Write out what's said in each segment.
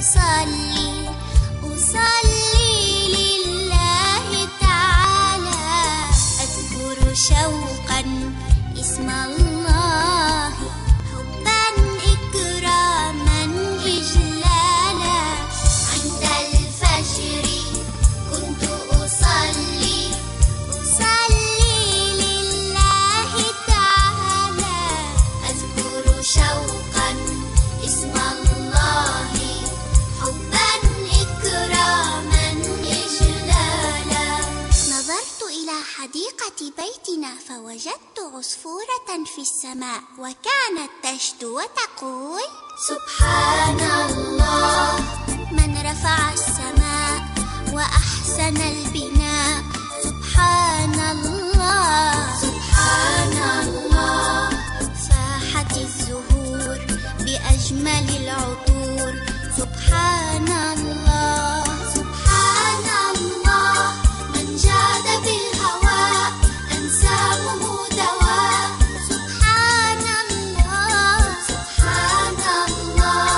أصلي لله تعالى، أذكر شوقا اسم الله، حبا إكراما إجلالا. عند الفجر كنت أصلي لله تعالى، أذكر شوقا اسم الله، حبا إكراما إجلالا. نظرت إلى حديقة بيتنا فوجدت عصفورة في السماء، وكانت تشدو وتقول: سبحان الله، من رفع السماء وأحسن البناء. سبحان الله، سبحان الله، فاحت الزهور بأجمل العطور. سبحان الله، سبحان الله، من جاد بالهواء أنسامه دواء. سبحان الله، سبحان الله،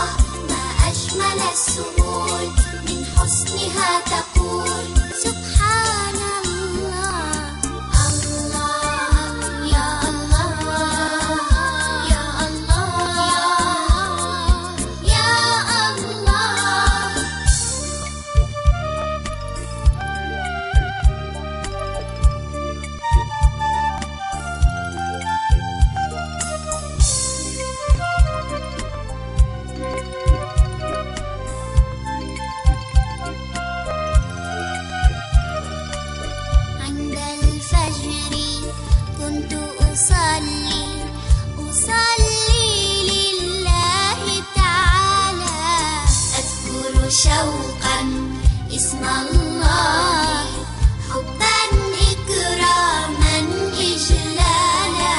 ما أجمل السهول من حسنها تقول. سبحان الله، الله يا الله، يا الله، يا الله. عند الفجر كنت أصلي لله تعالى، أذكر شوقا اسم الله، حبا إكراما إجلالا.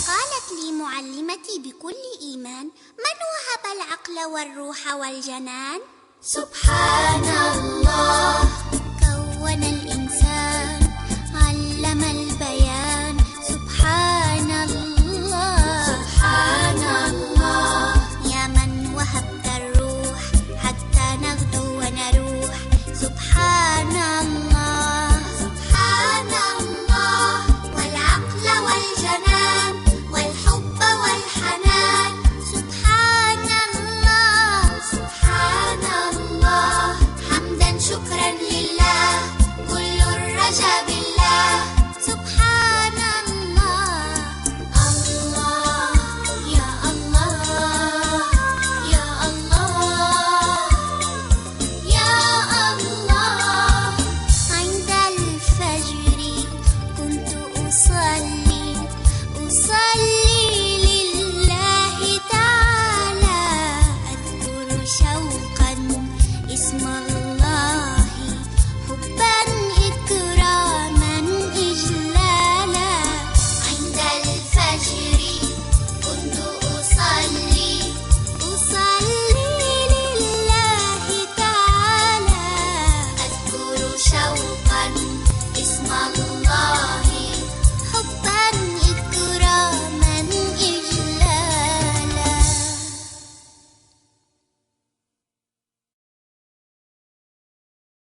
قالت لي معلمتي بكل إيمان: من وهب العقل والروح والجنان؟ سبحان الله، كون الإنسان علم البيان.